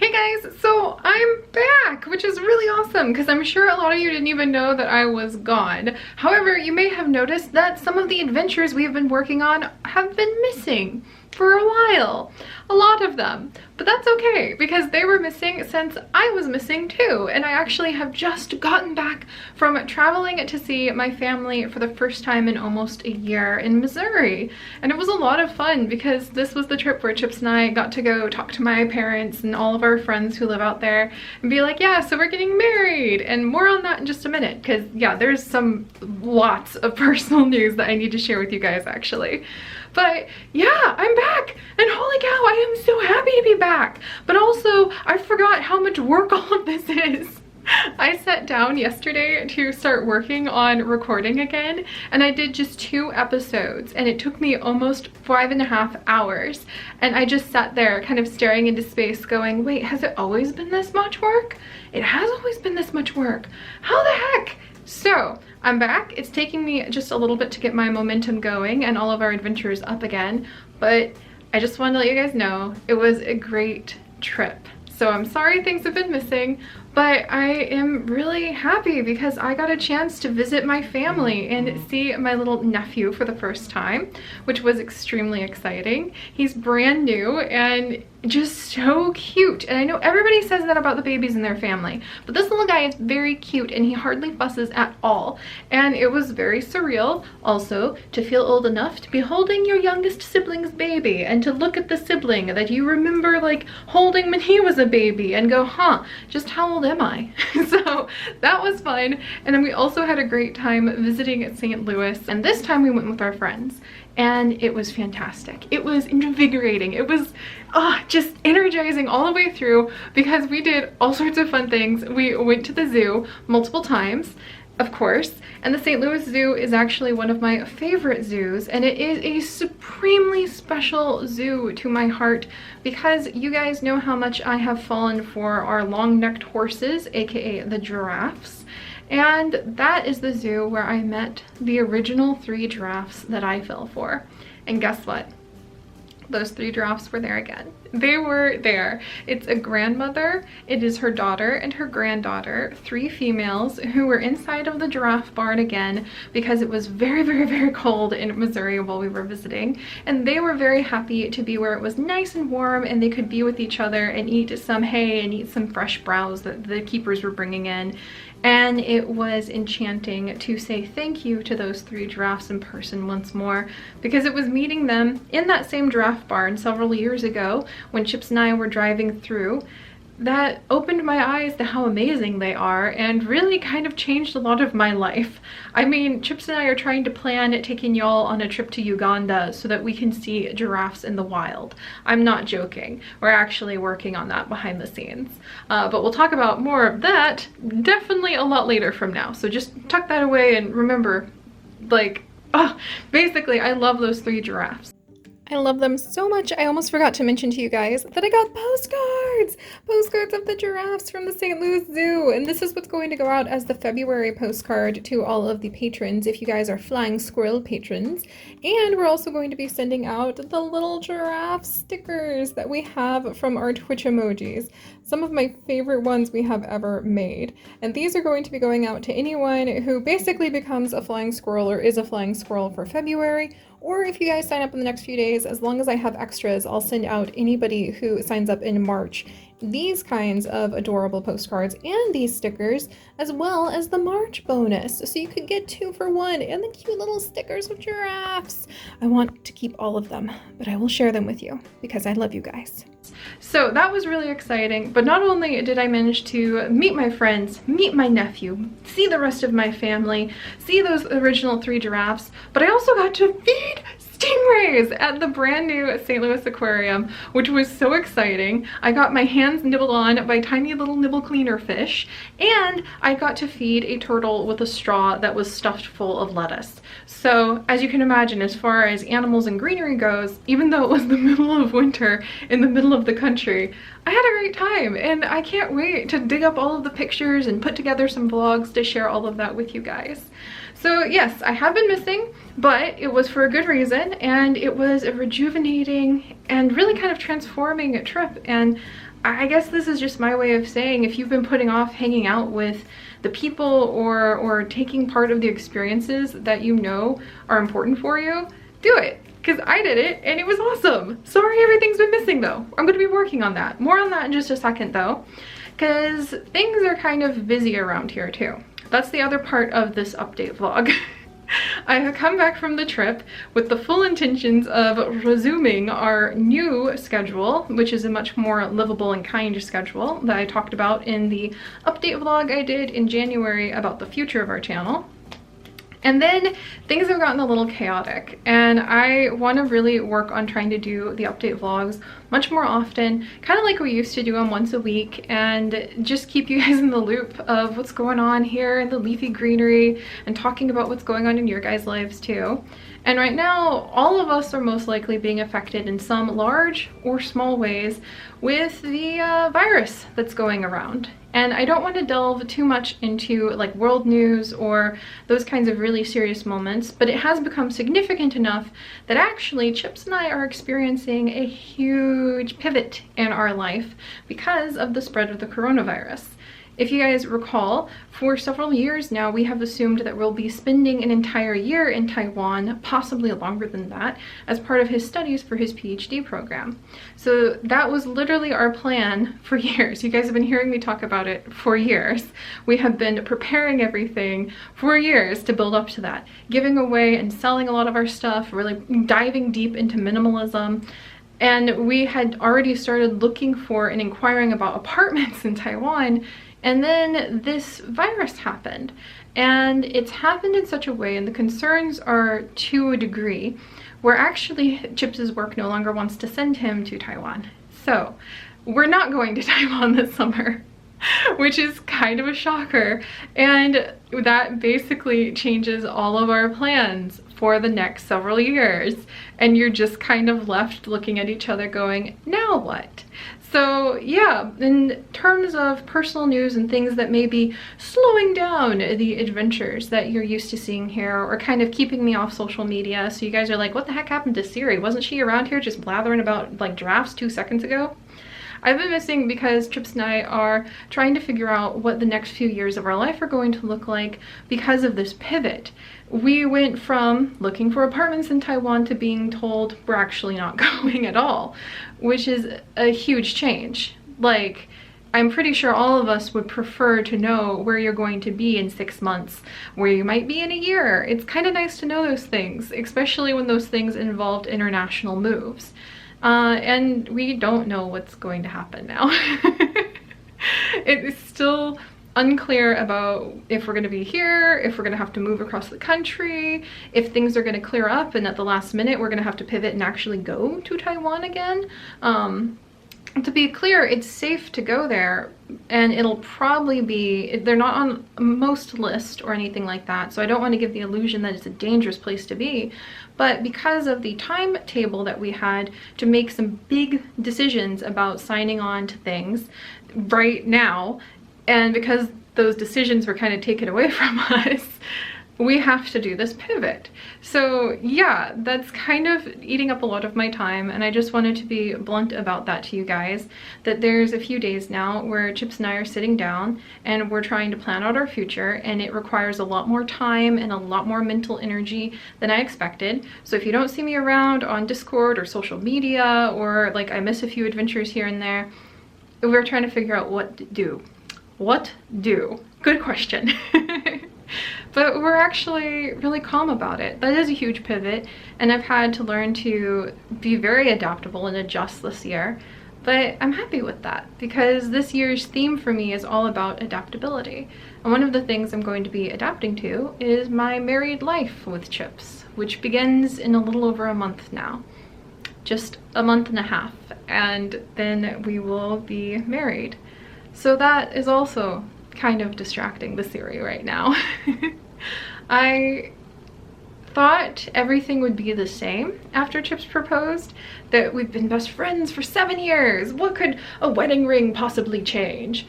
Hey guys, so I'm back, which is really awesome because I'm sure a lot of you didn't even know that I was gone. However, you may have noticed that some of the adventures we've been working on have been missing for a while. A lot of them. But that's okay because they were missing since I was missing too. And I actually have just gotten back from traveling to see my family for the first time in almost a year in Missouri. And it was a lot of fun because this was the trip where Chips and I got to go talk to my parents and all of our friends who live out there and be like, yeah, so we're getting married. And more on that in just a minute because yeah, there's lots of personal news that I need to share with you guys actually. But yeah, I'm back and holy cow, I am so happy to be back. But also, I forgot how much work all of this is. I sat down yesterday to start working on recording again, and I did just 2 episodes, and it took me almost 5.5 hours. And I just sat there kind of staring into space going, wait, has it always been this much work? It has always been this much work. How the heck? So I'm back. It's taking me just a little bit to get my momentum going and all of our adventures up again, but I just wanted to let you guys know it was a great trip. So I'm sorry things have been missing, but I am really happy because I got a chance to visit my family and see my little nephew for the first time, which was extremely exciting. He's brand new and just so cute. And I know everybody says that about the babies in their family, but this little guy is very cute and he hardly fusses at all. And it was very surreal also to feel old enough to be holding your youngest sibling's baby and to look at the sibling that you remember like holding when he was a baby and go, huh, just how old am I? So that was fun. And then we also had a great time visiting St. Louis, and this time we went with our friends and it was fantastic. It was invigorating. It was just energizing all the way through because we did all sorts of fun things. We went to the zoo multiple times, of course, and the St. Louis Zoo is actually one of my favorite zoos, and it is a supremely special zoo to my heart because you guys know how much I have fallen for our long-necked horses, aka the giraffes. And that is the zoo where I met the original 3 giraffes that I fell for. And guess what? Those 3 giraffes were there again. They were there. It's a grandmother, it is her daughter and her granddaughter, 3 females who were inside of the giraffe barn again because it was very, very, very cold in Missouri while we were visiting. And they were very happy to be where it was nice and warm and they could be with each other and eat some hay and eat some fresh browse that the keepers were bringing in. And it was enchanting to say thank you to those 3 giraffes in person once more because it was meeting them in that same giraffe barn several years ago when Chips and I were driving through that opened my eyes to how amazing they are and really kind of changed a lot of my life. I mean, Chips and I are trying to plan taking y'all on a trip to Uganda so that we can see giraffes in the wild. I'm not joking. We're actually working on that behind the scenes. But we'll talk about more of that definitely a lot later from now. So just tuck that away and remember, like, basically I love those 3 giraffes. I love them so much. I almost forgot to mention to you guys that I got postcards of the giraffes from the St. Louis Zoo. And this is what's going to go out as the February postcard to all of the patrons if you guys are Flying Squirrel patrons. And we're also going to be sending out the little giraffe stickers that we have from our Twitch emojis. Some of my favorite ones we have ever made. And these are going to be going out to anyone who basically becomes a flying squirrel or is a flying squirrel for February. Or if you guys sign up in the next few days, as long as I have extras, I'll send out anybody who signs up in March these kinds of adorable postcards and these stickers, as well as the March bonus. So you could get 2 for 1 and the cute little stickers with giraffes. I want to keep all of them, but I will share them with you because I love you guys. So that was really exciting, but not only did I manage to meet my friends, meet my nephew, see the rest of my family, see those original 3 giraffes, but I also got to feed stingrays at the brand new St. Louis Aquarium, which was so exciting. I got my hands nibbled on by tiny little nibble cleaner fish, and I got to feed a turtle with a straw that was stuffed full of lettuce. So as you can imagine, as far as animals and greenery goes, even though it was the middle of winter in the middle of the country, I had a great time and I can't wait to dig up all of the pictures and put together some vlogs to share all of that with you guys. So yes, I have been missing, but it was for a good reason, and it was a rejuvenating and really kind of transforming trip, and I guess this is just my way of saying, if you've been putting off hanging out with the people or taking part of the experiences that you know are important for you, do it. Because I did it and it was awesome. Sorry everything's been missing though. I'm going to be working on that. More on that in just a second though, because things are kind of busy around here too. That's the other part of this update vlog. I have come back from the trip with the full intentions of resuming our new schedule, which is a much more livable and kind schedule that I talked about in the update vlog I did in January about the future of our channel. And then things have gotten a little chaotic, and I want to really work on trying to do the update vlogs much more often, kind of like we used to do them once a week, and just keep you guys in the loop of what's going on here in the leafy greenery and talking about what's going on in your guys' lives too. And right now, all of us are most likely being affected in some large or small ways with the virus that's going around. And I don't want to delve too much into like world news or those kinds of really serious moments, but it has become significant enough that actually Chips and I are experiencing a huge pivot in our life because of the spread of the coronavirus. If you guys recall, for several years now, we have assumed that we'll be spending an entire year in Taiwan, possibly longer than that, as part of his studies for his PhD program. So that was literally our plan for years. You guys have been hearing me talk about it for years. We have been preparing everything for years to build up to that, giving away and selling a lot of our stuff, really diving deep into minimalism. And we had already started looking for and inquiring about apartments in Taiwan. And then this virus happened, and it's happened in such a way, and the concerns are to a degree, where actually Chips' work no longer wants to send him to Taiwan. So we're not going to Taiwan this summer, which is kind of a shocker. And that basically changes all of our plans for the next several years. And you're just kind of left looking at each other going, now what? So yeah, in terms of personal news and things that may be slowing down the adventures that you're used to seeing here, or kind of keeping me off social media, so you guys are like, what the heck happened to Seri? Wasn't she around here just blathering about like giraffes 2 seconds ago? I've been missing because Chips and I are trying to figure out what the next few years of our life are going to look like because of this pivot. We went from looking for apartments in Taiwan to being told we're actually not going at all, which is a huge change. Like, I'm pretty sure all of us would prefer to know where you're going to be in 6 months, where you might be in a year. It's kind of nice to know those things, especially when those things involved international moves. And we don't know what's going to happen now. It is still unclear about if we're going to be here, if we're going to have to move across the country, if things are going to clear up and at the last minute we're going to have to pivot and actually go to Taiwan again. To be clear, it's safe to go there, and it'll probably be, they're not on most list or anything like that, so I don't want to give the illusion that it's a dangerous place to be. But because of the timetable that we had to make some big decisions about signing on to things right now, and because those decisions were kind of taken away from us, we have to do this pivot. So yeah, that's kind of eating up a lot of my time, and I just wanted to be blunt about that to you guys, that there's a few days now where Chips and I are sitting down and we're trying to plan out our future, and it requires a lot more time and a lot more mental energy than I expected. So if you don't see me around on Discord or social media, or like I miss a few adventures here and there, we're trying to figure out what to do. What do? Good question. But we're actually really calm about it. That is a huge pivot, and I've had to learn to be very adaptable and adjust this year. But I'm happy with that, because this year's theme for me is all about adaptability. And one of the things I'm going to be adapting to is my married life with Chips, which begins in a little over a month now. Just a month and a half, and then we will be married. So that is also kind of distracting the Seri right now. I thought everything would be the same after Chips proposed, that we've been best friends for 7 years. What could a wedding ring possibly change?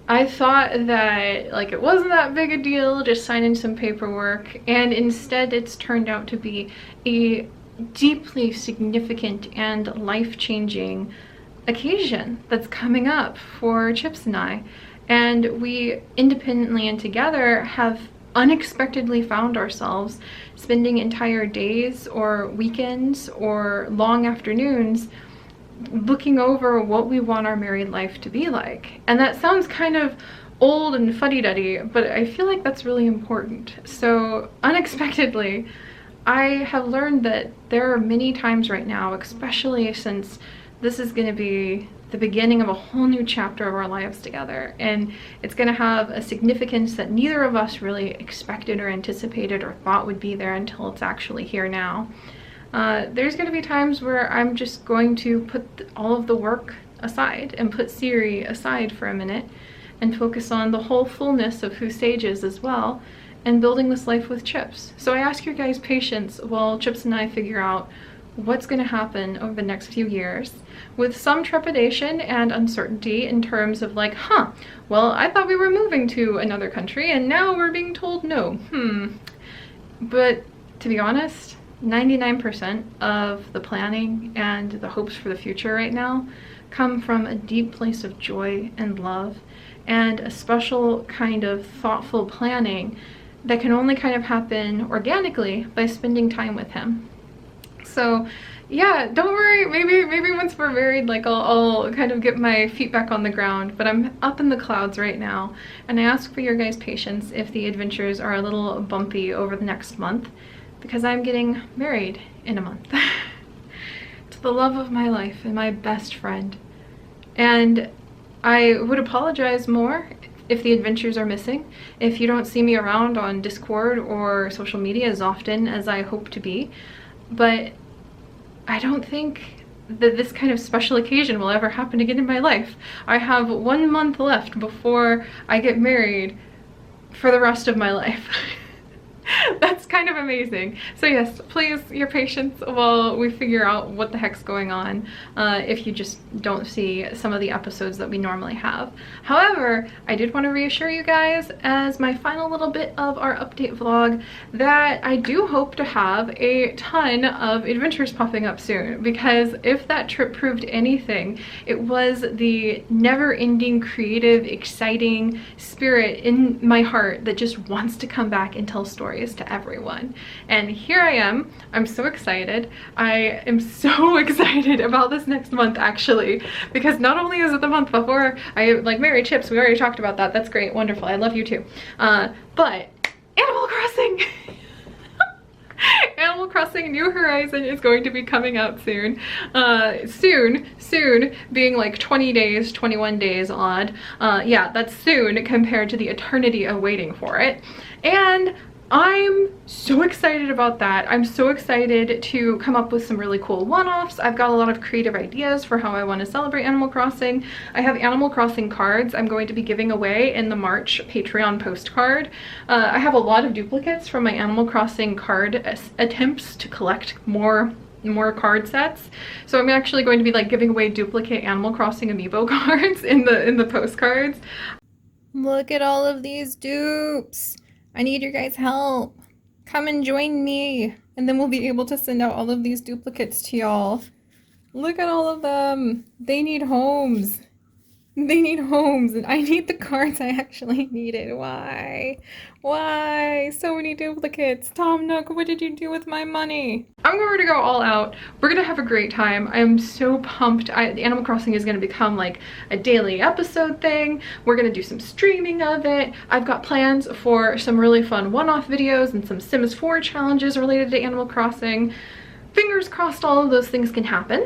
I thought that like it wasn't that big a deal, just signing some paperwork, and instead it's turned out to be a deeply significant and life-changing occasion that's coming up for Chips and I. And we independently and together have unexpectedly found ourselves spending entire days or weekends or long afternoons looking over what we want our married life to be like. And that sounds kind of old and fuddy-duddy, but I feel like that's really important. So unexpectedly, I have learned that there are many times right now, especially since this is going to be the beginning of a whole new chapter of our lives together, and it's going to have a significance that neither of us really expected or anticipated or thought would be there until it's actually here now. There's going to be times where I'm just going to put all of the work aside and put Seri aside for a minute and focus on the whole fullness of who Sage is as well, and building this life with Chips. So I ask your guys' patience while Chips and I figure out what's going to happen over the next few years, with some trepidation and uncertainty in terms of like, well, I thought we were moving to another country and now we're being told no. But to be honest, 99% of the planning and the hopes for the future right now come from a deep place of joy and love, and a special kind of thoughtful planning that can only kind of happen organically by spending time with him. So yeah, don't worry, maybe once we're married, like I'll kind of get my feet back on the ground, but I'm up in the clouds right now, and I ask for your guys' patience if the adventures are a little bumpy over the next month, because I'm getting married in a month to the love of my life and my best friend. And I would apologize more if the adventures are missing, if you don't see me around on Discord or social media as often as I hope to be. But I don't think that this kind of special occasion will ever happen again in my life. I have 1 month left before I get married for the rest of my life. That's kind of amazing. So yes, please, your patience while we figure out what the heck's going on, if you just don't see some of the episodes that we normally have. However, I did want to reassure you guys, as my final little bit of our update vlog, that I do hope to have a ton of adventures popping up soon, because if that trip proved anything, it was the never-ending, creative, exciting spirit in my heart that just wants to come back and tell stories to everyone. And here I am. I'm so excited. I am so excited about this next month, actually, because not only is it the month before I like marry Chips, we already talked about that. That's great, wonderful, I love you too, but Animal Crossing. Animal Crossing New Horizon is going to be coming out soon. Soon being like 20 days, 21 days odd. Yeah, that's soon compared to the eternity of waiting for it. And I'm so excited about that. I'm so excited to come up with some really cool one-offs. I've got a lot of creative ideas for how I want to celebrate Animal Crossing. I have Animal Crossing cards I'm going to be giving away in the March Patreon postcard. I have a lot of duplicates from my Animal Crossing card attempts to collect more card sets. So I'm actually going to be like giving away duplicate Animal Crossing amiibo cards in the postcards. Look at all of these dupes. I need your guys' help. Come and join me, and then we'll be able to send out all of these duplicates to y'all. Look at all of them. They need homes. They need homes, and I need the cards I actually needed. Why? Why? So many duplicates. Tom Nook, what did you do with my money? I'm going to go all out. We're gonna have a great time. I am so pumped. Animal Crossing is gonna become like a daily episode thing. We're gonna do some streaming of it. I've got plans for some really fun one-off videos and some Sims 4 challenges related to Animal Crossing. Fingers crossed all of those things can happen.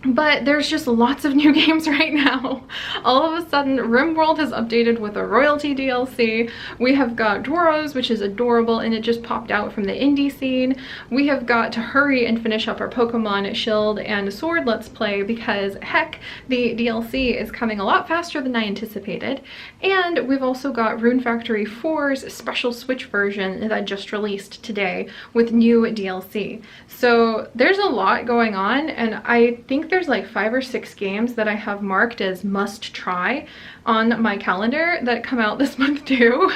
But there's just lots of new games right now. All of a sudden, RimWorld has updated with a royalty DLC. We have got Dwarves, which is adorable, and it just popped out from the indie scene. We have got to hurry and finish up our Pokemon Shield and Sword Let's Play, because heck, the DLC is coming a lot faster than I anticipated. And we've also got Rune Factory 4's special Switch version that just released today with new DLC. So there's a lot going on, and I think there's like 5 or 6 games that I have marked as must try on my calendar that come out this month too.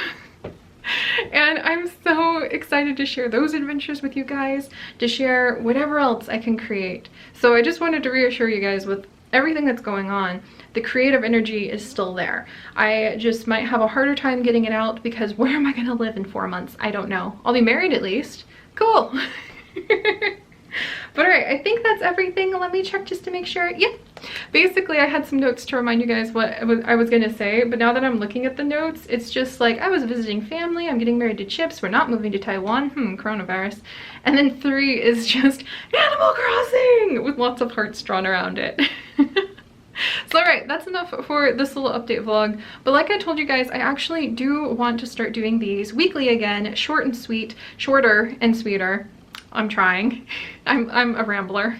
And I'm so excited to share those adventures with you guys, to share whatever else I can create. So I just wanted to reassure you guys with everything that's going on, the creative energy is still there. I just might have a harder time getting it out because where am I gonna live in 4 months? I don't know. I'll be married at least. Cool. But all right, I think that's everything. Let me check just to make sure. Yep. Basically, I had some notes to remind you guys what I was gonna say, but now that I'm looking at the notes, it's just like I was visiting family, I'm getting married to Chips, we're not moving to Taiwan, coronavirus. And then 3 is just Animal Crossing with lots of hearts drawn around it. So all right, that's enough for this little update vlog. But like I told you guys, I actually do want to start doing these weekly again, short and sweet, shorter and sweeter. I'm trying. I'm a rambler.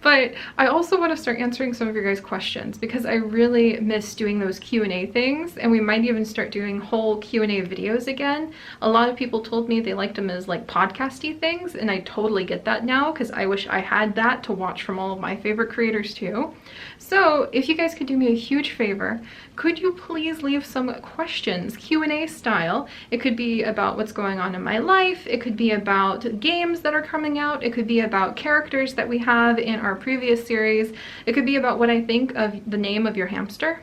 But I also want to start answering some of your guys' questions because I really miss doing those Q&A things, and we might even start doing whole Q&A videos again. A lot of people told me they liked them as like podcasty things, and I totally get that now because I wish I had that to watch from all of my favorite creators too. So if you guys could do me a huge favor, could you please leave some questions, Q&A style? It could be about what's going on in my life, it could be about games that are coming out, it could be about characters that we have in our previous series, it could be about what I think of the name of your hamster.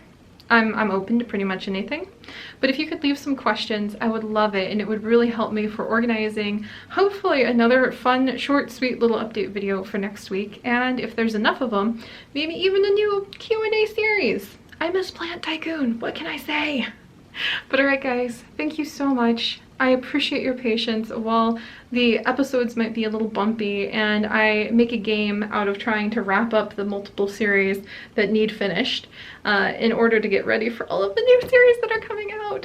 I'm open to pretty much anything, but if you could leave some questions, I would love it, and it would really help me for organizing hopefully another fun, short, sweet little update video for next week, and if there's enough of them, maybe even a new Q&A series. I miss Plant Tycoon, what can I say? But alright guys, thank you so much. I appreciate your patience while the episodes might be a little bumpy and I make a game out of trying to wrap up the multiple series that need finished in order to get ready for all of the new series that are coming out.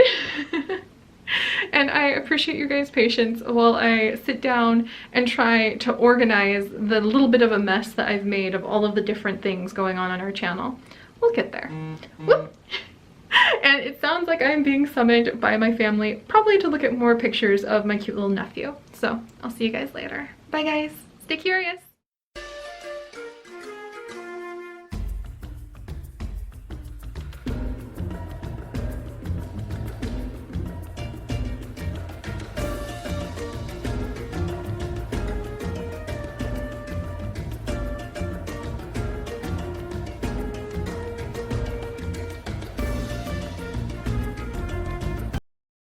And I appreciate your guys' patience while I sit down and try to organize the little bit of a mess that I've made of all of the different things going on our channel. We'll get there. Whoop. And it sounds like I'm being summoned by my family, probably to look at more pictures of my cute little nephew. So I'll see you guys later. Bye guys. Stay curious.